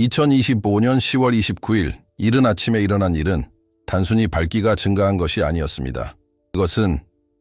2025년 10월 29일 이른 아침에 일어난 일은 단순히 밝기가 증가한 것이 아니었습니다.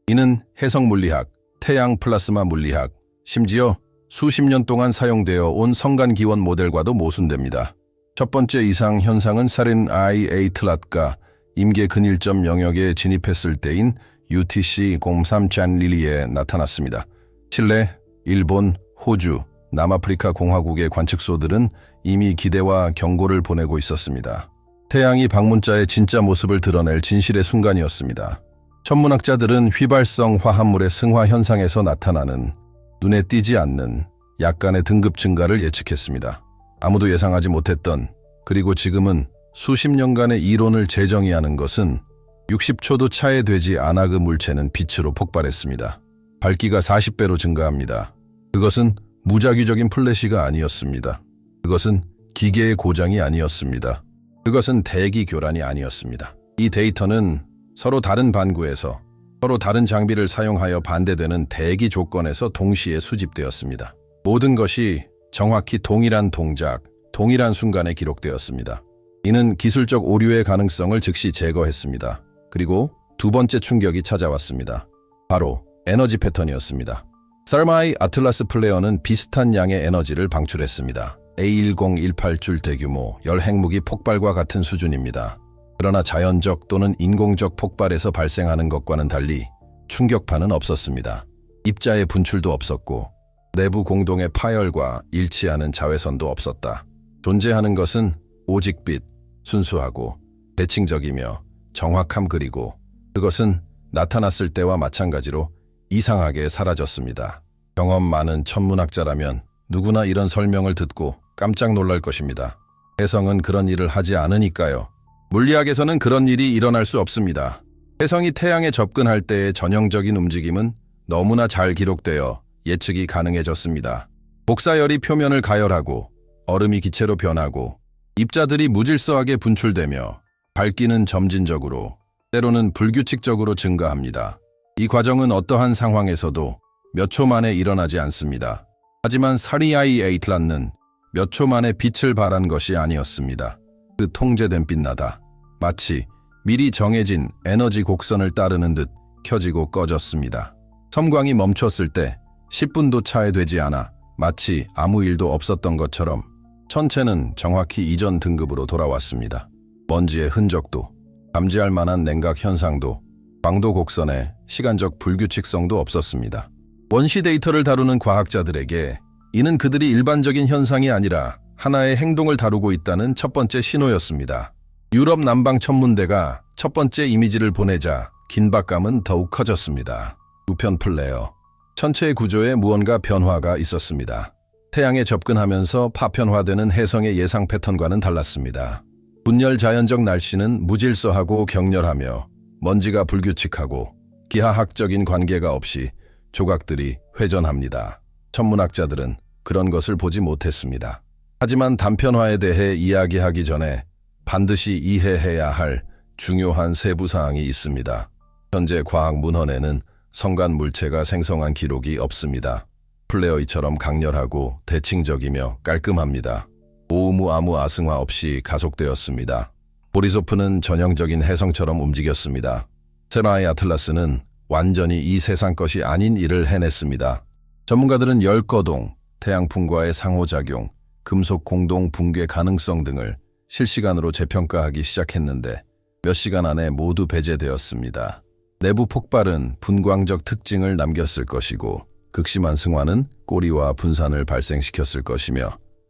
이는 해성 물리학, 태양 플라스마 물리학, 심지어 수십 년 동안 사용되어 온 성간 기원 모델과도 모순됩니다. 첫 번째 이상 현상은 살인 IA-트랏가 임계 근일점 영역에 진입했을 때인 UTC-03 잔릴리에 나타났습니다. 칠레, 일본, 호주, 남아프리카 공화국의 관측소들은 이미 기대와 경고를 보내고 있었습니다. 태양이 방문자의 진짜 모습을 드러낼 진실의 순간이었습니다. 천문학자들은 휘발성 화합물의 승화 현상에서 나타나는 눈에 띄지 않는 약간의 등급 증가를 예측했습니다. 아무도 예상하지 못했던, 그리고 지금은 수십 년간의 이론을 재정의하는 것은 60초도 차에 되지 않아 그 물체는 빛으로 폭발했습니다. 밝기가 40배로 증가합니다. 그것은 무작위적인 플래시가 아니었습니다. 그것은 기계의 고장이 아니었습니다. 그것은 대기 교란이 아니었습니다. 이 데이터는 서로 다른 반구에서 서로 다른 장비를 사용하여 반대되는 대기 조건에서 동시에 수집되었습니다. 모든 것이 정확히 동일한 동작, 동일한 순간에 기록되었습니다. 이는 기술적 오류의 가능성을 즉시 제거했습니다. 그리고 두 번째 충격이 찾아왔습니다. 바로 에너지 패턴이었습니다. 살마이 아틀라스 플레어는 비슷한 양의 에너지를 방출했습니다. A1018줄 대규모 열핵무기 폭발과 같은 수준입니다. 그러나 자연적 또는 인공적 폭발에서 발생하는 것과는 달리 충격파는 없었습니다. 입자의 분출도 없었고 내부 공동의 파열과 일치하는 자외선도 없었다. 존재하는 것은 오직 빛, 순수하고 대칭적이며 정확함, 그리고 그것은 나타났을 때와 마찬가지로 이상하게 사라졌습니다. 경험 많은 천문학자라면 누구나 이런 설명을 듣고 깜짝 놀랄 것입니다. 해성은 그런 일을 하지 않으니까요. 물리학에서는 그런 일이 일어날 수 없습니다. 해성이 태양에 접근할 때의 전형적인 움직임은 너무나 잘 기록되어 예측이 가능해졌습니다. 복사열이 표면을 가열하고 얼음이 기체로 변하고 입자들이 무질서하게 분출되며 밝기는 점진적으로, 때로는 불규칙적으로 증가합니다. 이 과정은 어떠한 상황에서도 몇 초 만에 일어나지 않습니다. 하지만 살이아이에이틀라는 몇 초 만에 빛을 발한 것이 아니었습니다. 그 통제된 빛나다, 마치 미리 정해진 에너지 곡선을 따르는 듯 켜지고 꺼졌습니다. 섬광이 멈췄을 때 10분도 차에 되지 않아 마치 아무 일도 없었던 것처럼 천체는 정확히 이전 등급으로 돌아왔습니다. 먼지의 흔적도, 감지할 만한 냉각 현상도, 광도 곡선에 시간적 불규칙성도 없었습니다. 원시 데이터를 다루는 과학자들에게 이는 그들이 일반적인 현상이 아니라 하나의 행동을 다루고 있다는 첫 번째 신호였습니다. 유럽 남방 천문대가 첫 번째 이미지를 보내자 긴박감은 더욱 커졌습니다. 우편 플레어. 천체의 구조에 무언가 변화가 있었습니다. 태양에 접근하면서 파편화되는 해성의 예상 패턴과는 달랐습니다. 분열 자연적 날씨는 무질서하고 격렬하며 먼지가 불규칙하고 기하학적인 관계가 없이 조각들이 회전합니다. 천문학자들은 그런 것을 보지 못했습니다. 하지만 단편화에 대해 이야기하기 전에 반드시 이해해야 할 중요한 세부사항이 있습니다. 현재 과학 문헌에는 성간 물체가 생성한 기록이 없습니다. 플레어이처럼 강렬하고 대칭적이며 깔끔합니다. 오umu아무 아승화 없이 가속되었습니다. 보리소프는 전형적인 해성처럼 움직였습니다. 세라이 아틀라스는 완전히 이 세상 것이 아닌 일을 해냈습니다. 전문가들은 열거동, 태양풍과의 상호작용, 금속 공동 붕괴 가능성 등을 실시간으로 재평가하기 시작했는데 몇 시간 안에 모두 배제되었습니다. 내부 폭발은 분광적 특징을 남겼을 것이고 극심한 승화는 꼬리와 분산을 발생시켰을 것이며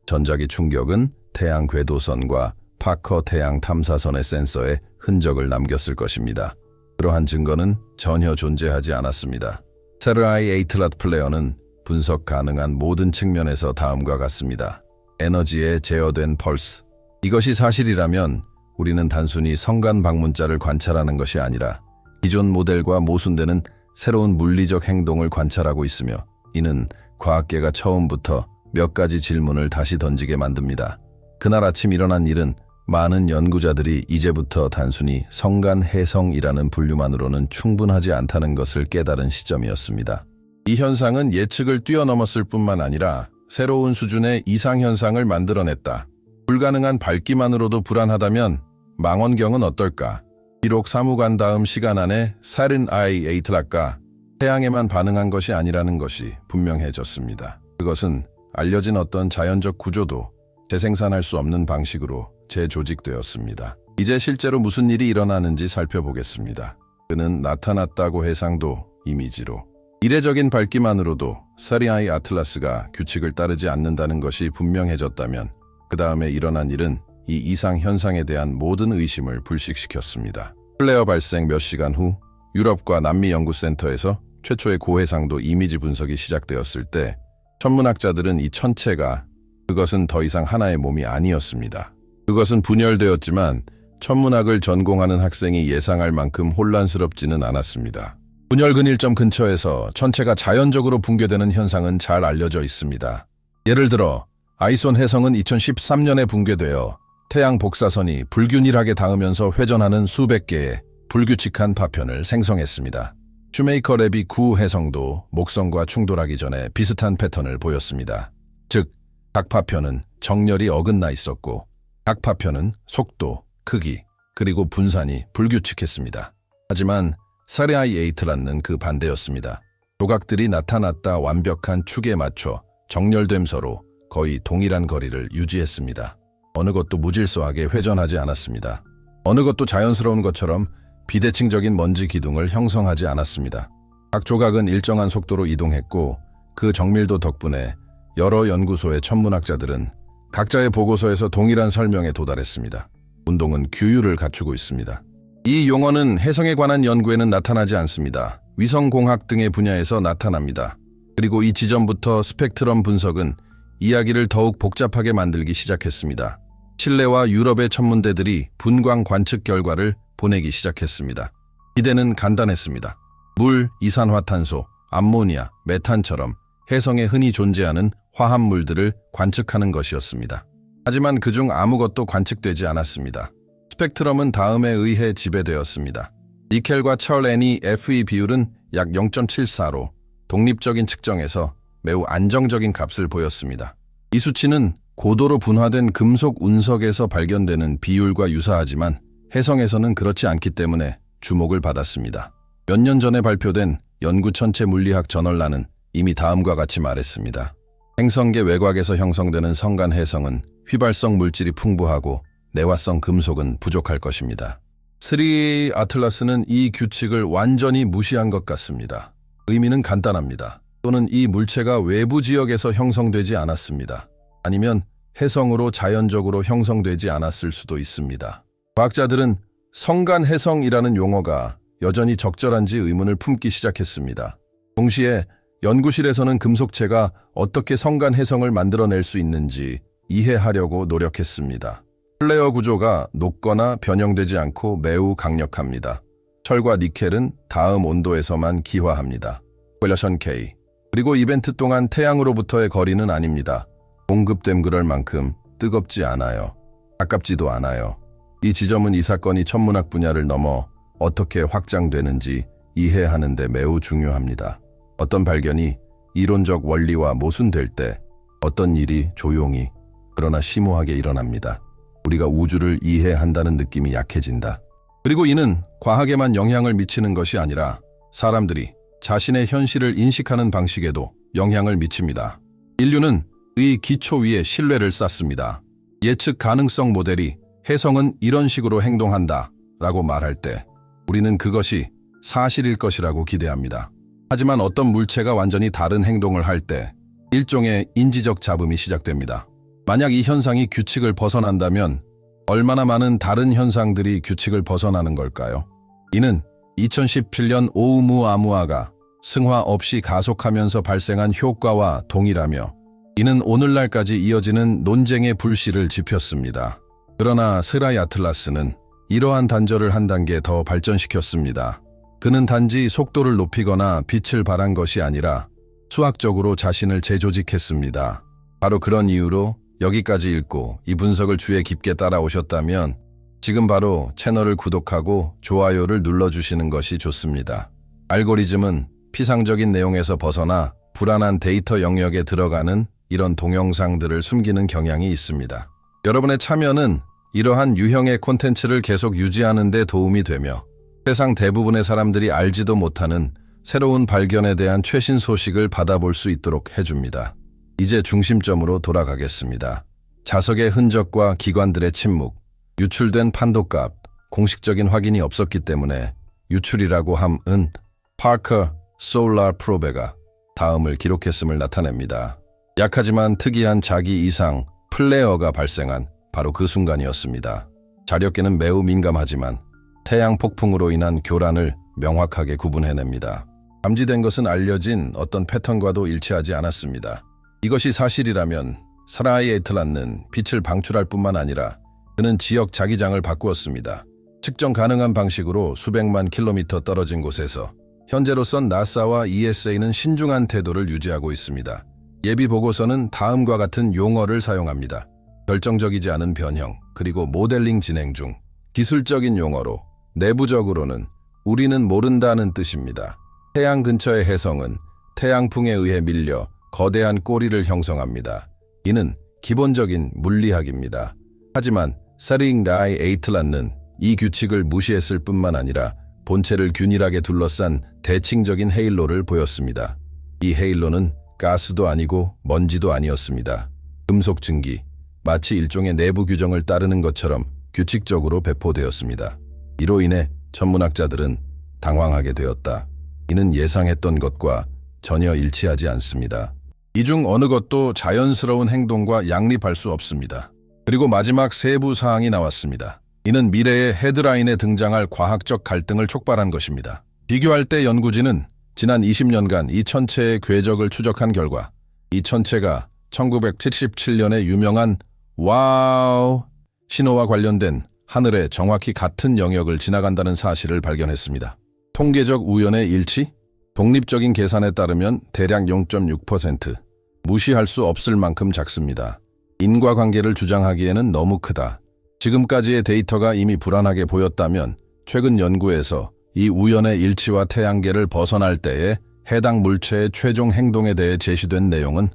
전자기 충격은 태양 궤도선과 파커 태양 탐사선의 센서에 흔적을 남겼을 것입니다. 그러한 증거는 전혀 존재하지 않았습니다. 살이아이에이틀랏 플레어는 분석 가능한 모든 측면에서 다음과 같습니다. 에너지에 제어된 펄스. 이것이 사실이라면 우리는 단순히 성간 방문자를 관찰하는 것이 아니라 기존 모델과 모순되는 새로운 물리적 행동을 관찰하고 있으며, 이는 과학계가 처음부터 몇 가지 질문을 다시 던지게 만듭니다. 그날 아침 일어난 일은 많은 연구자들이 이제부터 단순히 성간 해성이라는 분류만으로는 충분하지 않다는 것을 깨달은 시점이었습니다. 이 현상은 예측을 뛰어넘었을 뿐만 아니라 새로운 수준의 이상현상을 만들어냈다. 불가능한 밝기만으로도 불안하다면 망원경은 어떨까? 비록 사무관 다음 시간 안에 사른 아이 에이틀락과 태양에만 반응한 것이 아니라는 것이 분명해졌습니다. 그것은 알려진 어떤 자연적 구조도 재생산할 수 없는 방식으로 재조직되었습니다. 이제 실제로 무슨 일이 일어나는지 살펴보겠습니다. 그는 나타났다고 해상도 이미지로 이례적인 밝기만으로도 사리아이 아틀라스가 규칙을 따르지 않는다는 것이 분명해졌다면 그 다음에 일어난 일은 이 이상 현상에 대한 모든 의심을 불식시켰습니다. 플레어 발생 몇 시간 후 유럽과 남미 연구센터에서 최초의 고해상도 이미지 분석이 시작되었을 때 천문학자들은 이 천체가 그것은 더 이상 하나의 몸이 아니었습니다. 그것은 분열되었지만 천문학을 전공하는 학생이 예상할 만큼 혼란스럽지는 않았습니다. 분열근 일점 근처에서 천체가 자연적으로 붕괴되는 현상은 잘 알려져 있습니다. 예를 들어 아이손 해성은 2013년에 붕괴되어 태양 복사선이 불균일하게 닿으면서 회전하는 수백 개의 불규칙한 파편을 생성했습니다. 슈메이커 랩이 9 해성도 목성과 충돌하기 전에 비슷한 패턴을 보였습니다. 즉, 각 파편은 정렬이 어긋나 있었고 각 파편은 속도, 크기, 그리고 분산이 불규칙했습니다. 하지만 사리아이 에이틀라스는 그 반대였습니다. 조각들이 나타났다 완벽한 축에 맞춰 정렬됨서로 거의 동일한 거리를 유지했습니다. 어느 것도 무질서하게 회전하지 않았습니다. 어느 것도 자연스러운 것처럼 비대칭적인 먼지 기둥을 형성하지 않았습니다. 각 조각은 일정한 속도로 이동했고 그 정밀도 덕분에 여러 연구소의 천문학자들은 각자의 보고서에서 동일한 설명에 도달했습니다. 운동은 규율을 갖추고 있습니다. 이 용어는 해성에 관한 연구에는 나타나지 않습니다. 위성공학 등의 분야에서 나타납니다. 그리고 이 지점부터 스펙트럼 분석은 이야기를 더욱 복잡하게 만들기 시작했습니다. 칠레와 유럽의 천문대들이 분광 관측 결과를 보내기 시작했습니다. 기대는 간단했습니다. 물, 이산화탄소, 암모니아, 메탄처럼 해성에 흔히 존재하는 화합물들을 관측하는 것이었습니다. 하지만 그중 아무것도 관측되지 않았습니다. 스펙트럼은 다음에 의해 지배되었습니다. 니켈과 철 NeFe 비율은 약 0.74로 독립적인 측정에서 매우 안정적인 값을 보였습니다. 이 수치는 고도로 분화된 금속 운석에서 발견되는 비율과 유사하지만 해성에서는 그렇지 않기 때문에 주목을 받았습니다. 몇 년 전에 발표된 연구천체 물리학 저널란은 이미 다음과 같이 말했습니다. 행성계 외곽에서 형성되는 성간 해성은 휘발성 물질이 풍부하고 내화성 금속은 부족할 것입니다. 사리아이 아틀라스는 이 규칙을 완전히 무시한 것 같습니다. 의미는 간단합니다. 또는 이 물체가 외부 지역에서 형성되지 않았습니다. 아니면 해성으로 자연적으로 형성되지 않았을 수도 있습니다. 과학자들은 성간 해성이라는 용어가 여전히 적절한지 의문을 품기 시작했습니다. 동시에 연구실에서는 금속체가 어떻게 성간 해성을 만들어낼 수 있는지 이해하려고 노력했습니다. 플레어 구조가 녹거나 변형되지 않고 매우 강력합니다. 철과 니켈은 다음 온도에서만 기화합니다. 퀄러션 K. 그리고 이벤트 동안 태양으로부터의 거리는 아닙니다. 공급됨 그럴 만큼 뜨겁지 않아요. 가깝지도 않아요. 이 지점은 이 사건이 천문학 분야를 넘어 어떻게 확장되는지 이해하는 데 매우 중요합니다. 어떤 발견이 이론적 원리와 모순될 때 어떤 일이 조용히 그러나 심오하게 일어납니다. 우리가 우주를 이해한다는 느낌이 약해진다. 그리고 이는 과학에만 영향을 미치는 것이 아니라 사람들이 자신의 현실을 인식하는 방식에도 영향을 미칩니다. 인류는 의 기초 위에 신뢰를 쌓습니다. 예측 가능성 모델이 해성은 이런 식으로 행동한다 라고 말할 때 우리는 그것이 사실일 것이라고 기대합니다. 하지만 어떤 물체가 완전히 다른 행동을 할 때 일종의 인지적 잡음이 시작됩니다. 만약 이 현상이 규칙을 벗어난다면 얼마나 많은 다른 현상들이 규칙을 벗어나는 걸까요? 이는 2017년 오umu아무아가 승화 없이 가속하면서 발생한 효과와 동일하며 이는 오늘날까지 이어지는 논쟁의 불씨를 지폈습니다. 그러나 사리아이 아틀라스는 이러한 단절을 한 단계 더 발전시켰습니다. 그는 단지 속도를 높이거나 빛을 발한 것이 아니라 수학적으로 자신을 재조직했습니다. 바로 그런 이유로 여기까지 읽고 이 분석을 주에 깊게 따라오셨다면 지금 바로 채널을 구독하고 좋아요를 눌러주시는 것이 좋습니다. 알고리즘은 피상적인 내용에서 벗어나 불안한 데이터 영역에 들어가는 이런 동영상들을 숨기는 경향이 있습니다. 여러분의 참여는 이러한 유형의 콘텐츠를 계속 유지하는 데 도움이 되며 세상 대부분의 사람들이 알지도 못하는 새로운 발견에 대한 최신 소식을 받아볼 수 있도록 해줍니다. 이제 중심점으로 돌아가겠습니다. 자석의 흔적과 기관들의 침묵, 유출된 판도값, 공식적인 확인이 없었기 때문에 유출이라고 함은 파커 솔라 프로베가 다음을 기록했음을 나타냅니다. 약하지만 특이한 자기 이상 플레어가 발생한 바로 그 순간이었습니다. 자력계는 매우 민감하지만 태양 폭풍으로 인한 교란을 명확하게 구분해냅니다. 감지된 것은 알려진 어떤 패턴과도 일치하지 않았습니다. 이것이 사실이라면 사라이 에이틀란은 빛을 방출할 뿐만 아니라 그는 지역 자기장을 바꾸었습니다. 측정 가능한 방식으로 수백만 킬로미터 떨어진 곳에서 현재로선 나사와 ESA는 신중한 태도를 유지하고 있습니다. 예비 보고서는 다음과 같은 용어를 사용합니다. 결정적이지 않은 변형, 그리고 모델링 진행 중. 기술적인 용어로 내부적으로는 우리는 모른다는 뜻입니다. 태양 근처의 혜성은 태양풍에 의해 밀려 거대한 꼬리를 형성합니다. 이는 기본적인 물리학입니다. 하지만 사라이 에이틀란은 이 규칙을 무시했을 뿐만 아니라 본체를 균일하게 둘러싼 대칭적인 헤일로를 보였습니다. 이 헤일로는 가스도 아니고 먼지도 아니었습니다. 금속 증기, 마치 일종의 내부 규정을 따르는 것처럼 규칙적으로 배포되었습니다. 이로 인해 천문학자들은 당황하게 되었다. 이는 예상했던 것과 전혀 일치하지 않습니다. 이 중 어느 것도 자연스러운 행동과 양립할 수 없습니다. 그리고 마지막 세부 사항이 나왔습니다. 이는 미래의 헤드라인에 등장할 과학적 갈등을 촉발한 것입니다. 비교할 때 연구진은 지난 20년간 이 천체의 궤적을 추적한 결과 이 천체가 1977년에 유명한 와우 신호와 관련된 하늘의 정확히 같은 영역을 지나간다는 사실을 발견했습니다. 통계적 우연의 일치? 독립적인 계산에 따르면 대략 0.6%, 무시할 수 없을 만큼 작습니다. 인과관계를 주장하기에는 너무 크다. 지금까지의 데이터가 이미 불안하게 보였다면 최근 연구에서 이 우연의 일치와 태양계를 벗어날 때에 해당 물체의 최종 행동에 대해 제시된 내용은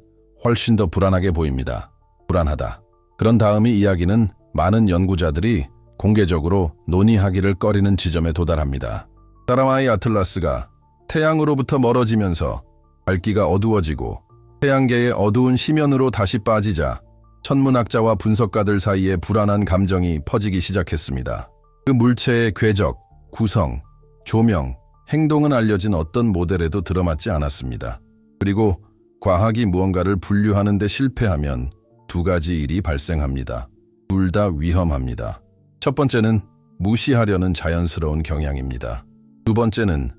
훨씬 더 불안하게 보입니다. 불안하다. 그런 다음이 이야기는 많은 연구자들이 공개적으로 논의하기를 꺼리는 지점에 도달합니다. 사라이 아틀라스가 태양으로부터 멀어지면서 밝기가 어두워지고 태양계의 어두운 심연으로 다시 빠지자 천문학자와 분석가들 사이에 불안한 감정이 퍼지기 시작했습니다. 그 물체의 궤적, 구성, 조명, 행동은 알려진 어떤 모델에도 들어맞지 않았습니다. 그리고 과학이 무언가를 분류하는 데 실패하면 두 가지 일이 발생합니다. 둘 다 위험합니다. 첫 번째는 무시하려는 자연스러운 경향입니다. 두 번째는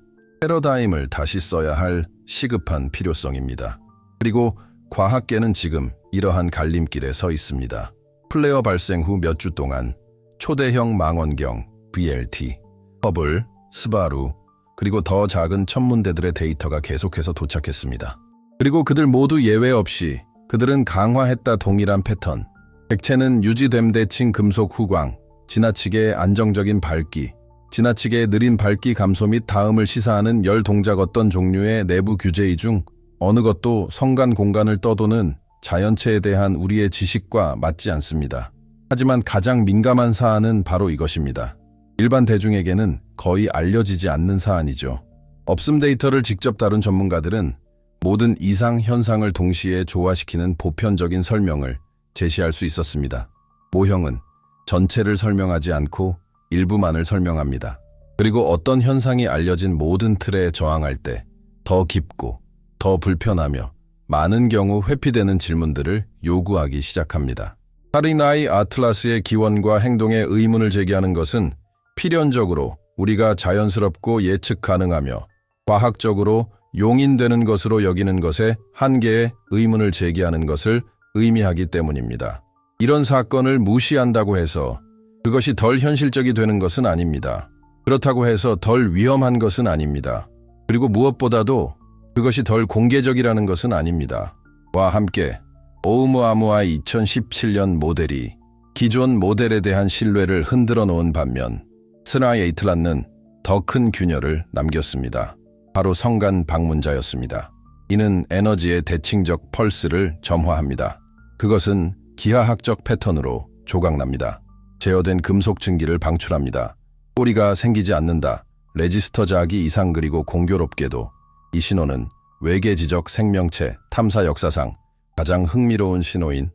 패러다임을 다시 써야 할 시급한 필요성입니다. 그리고 과학계는 지금 이러한 갈림길에 서 있습니다. 플레어 발생 후 몇 주 동안 초대형 망원경, BLT, 허블, 스바루, 그리고 더 작은 천문대들의 데이터가 계속해서 도착했습니다. 그리고 그들 모두 예외 없이 그들은 강화했다 동일한 패턴. 백체는 유지됨 대칭 금속 후광, 지나치게 안정적인 밝기, 지나치게 느린 밝기 감소 및 다음을 시사하는 열 동작 어떤 종류의 내부 규제이 중 어느 것도 성간 공간을 떠도는 자연체에 대한 우리의 지식과 맞지 않습니다. 하지만 가장 민감한 사안은 바로 이것입니다. 일반 대중에게는 거의 알려지지 않는 사안이죠. 업슴 데이터를 직접 다룬 전문가들은 모든 이상 현상을 동시에 조화시키는 보편적인 설명을 제시할 수 있었습니다. 모형은 전체를 설명하지 않고 일부만을 설명합니다. 그리고 어떤 현상이 알려진 모든 틀에 저항할 때 더 깊고 더 불편하며 많은 경우 회피되는 질문들을 요구하기 시작합니다. 사라이 아틀라스의 기원과 행동에 의문을 제기하는 것은 필연적으로 우리가 자연스럽고 예측 가능하며 과학적으로 용인되는 것으로 여기는 것에 한계에 의문을 제기하는 것을 의미하기 때문입니다. 이런 사건을 무시한다고 해서 그것이 덜 현실적이 되는 것은 아닙니다. 그렇다고 해서 덜 위험한 것은 아닙니다. 그리고 무엇보다도 그것이 덜 공개적이라는 것은 아닙니다. 와 함께 오umuamua 2017년 모델이 기존 모델에 대한 신뢰를 흔들어 놓은 반면 사라이 에이틀란은 더 큰 균열을 남겼습니다. 바로 성간 방문자였습니다. 이는 에너지의 대칭적 펄스를 점화합니다. 그것은 기하학적 패턴으로 조각납니다. 제어된 금속 증기를 방출합니다. 꼬리가 생기지 않는다. 레지스터 자기 이상 그리고 공교롭게도 이 신호는 외계 지적 생명체 탐사 역사상 가장 흥미로운 신호인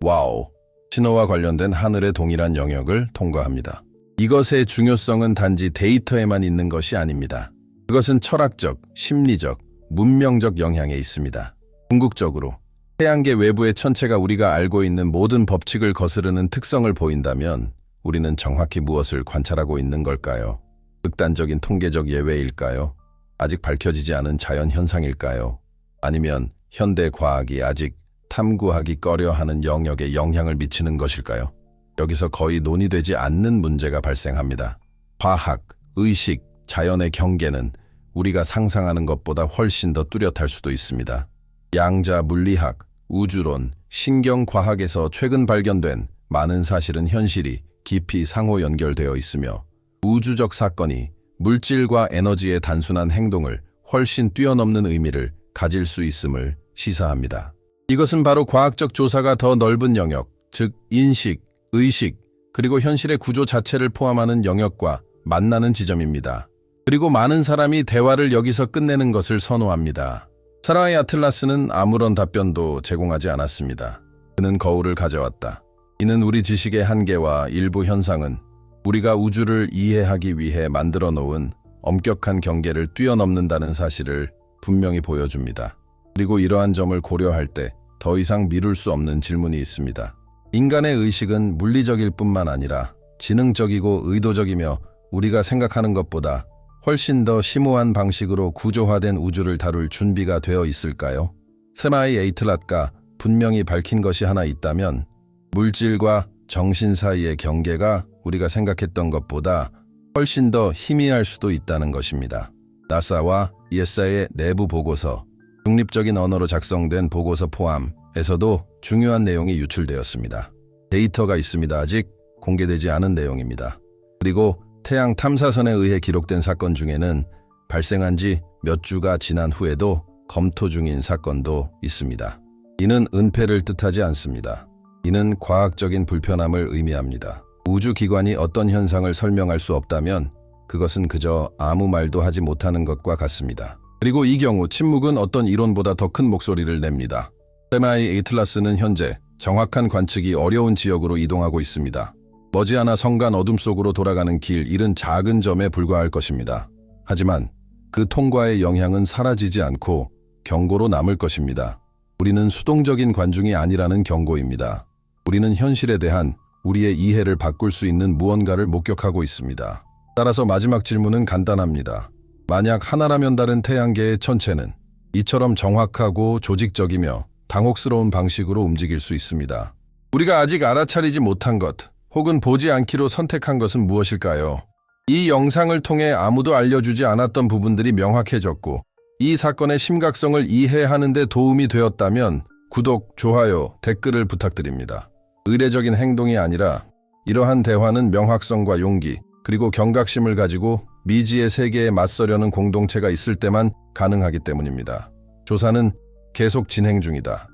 와우 신호와 관련된 하늘의 동일한 영역을 통과합니다. 이것의 중요성은 단지 데이터에만 있는 것이 아닙니다. 그것은 철학적, 심리적, 문명적 영향에 있습니다. 궁극적으로 태양계 외부의 천체가 우리가 알고 있는 모든 법칙을 거스르는 특성을 보인다면 우리는 정확히 무엇을 관찰하고 있는 걸까요? 극단적인 통계적 예외일까요? 아직 밝혀지지 않은 자연 현상일까요? 아니면 현대 과학이 아직 탐구하기 꺼려하는 영역에 영향을 미치는 것일까요? 여기서 거의 논의되지 않는 문제가 발생합니다. 과학, 의식, 자연의 경계는 우리가 상상하는 것보다 훨씬 더 뚜렷할 수도 있습니다. 양자 물리학, 우주론, 신경과학에서 최근 발견된 많은 사실은 현실이 깊이 상호 연결되어 있으며 우주적 사건이 물질과 에너지의 단순한 행동을 훨씬 뛰어넘는 의미를 가질 수 있음을 시사합니다. 이것은 바로 과학적 조사가 더 넓은 영역, 즉 인식, 의식, 그리고 현실의 구조 자체를 포함하는 영역과 만나는 지점입니다. 그리고 많은 사람이 대화를 여기서 끝내는 것을 선호합니다. 사라의 아틀라스는 아무런 답변도 제공하지 않았습니다. 그는 거울을 가져왔다. 이는 우리 지식의 한계와 일부 현상은 우리가 우주를 이해하기 위해 만들어 놓은 엄격한 경계를 뛰어넘는다는 사실을 분명히 보여줍니다. 그리고 이러한 점을 고려할 때 더 이상 미룰 수 없는 질문이 있습니다. 인간의 의식은 물리적일 뿐만 아니라 지능적이고 의도적이며 우리가 생각하는 것보다 훨씬 더 심오한 방식으로 구조화된 우주를 다룰 준비가 되어 있을까요? 세마이 에이틀랏가 분명히 밝힌 것이 하나 있다면 물질과 정신 사이의 경계가 우리가 생각했던 것보다 훨씬 더 희미할 수도 있다는 것입니다. 나사와 ESA의 내부 보고서, 중립적인 언어로 작성된 보고서 포함에서도 중요한 내용이 유출되었습니다. 데이터가 있습니다. 아직 공개되지 않은 내용입니다. 그리고 태양 탐사선에 의해 기록된 사건 중에는 발생한 지 몇 주가 지난 후에도 검토 중인 사건도 있습니다. 이는 은폐를 뜻하지 않습니다. 이는 과학적인 불편함을 의미합니다. 우주기관이 어떤 현상을 설명할 수 없다면 그것은 그저 아무 말도 하지 못하는 것과 같습니다. 그리고 이 경우 침묵은 어떤 이론보다 더 큰 목소리를 냅니다. 세마이 에이틀라스는 현재 정확한 관측이 어려운 지역으로 이동하고 있습니다. 머지않아 성간 어둠 속으로 돌아가는 길, 이른 작은 점에 불과할 것입니다. 하지만 그 통과의 영향은 사라지지 않고 경고로 남을 것입니다. 우리는 수동적인 관중이 아니라는 경고입니다. 우리는 현실에 대한 우리의 이해를 바꿀 수 있는 무언가를 목격하고 있습니다. 따라서 마지막 질문은 간단합니다. 만약 하나라면 다른 태양계의 천체는 이처럼 정확하고 조직적이며 당혹스러운 방식으로 움직일 수 있습니다. 우리가 아직 알아차리지 못한 것, 혹은 보지 않기로 선택한 것은 무엇일까요? 이 영상을 통해 아무도 알려주지 않았던 부분들이 명확해졌고 이 사건의 심각성을 이해하는 데 도움이 되었다면 구독, 좋아요, 댓글을 부탁드립니다. 의례적인 행동이 아니라 이러한 대화는 명확성과 용기, 그리고 경각심을 가지고 미지의 세계에 맞서려는 공동체가 있을 때만 가능하기 때문입니다. 조사는 계속 진행 중이다.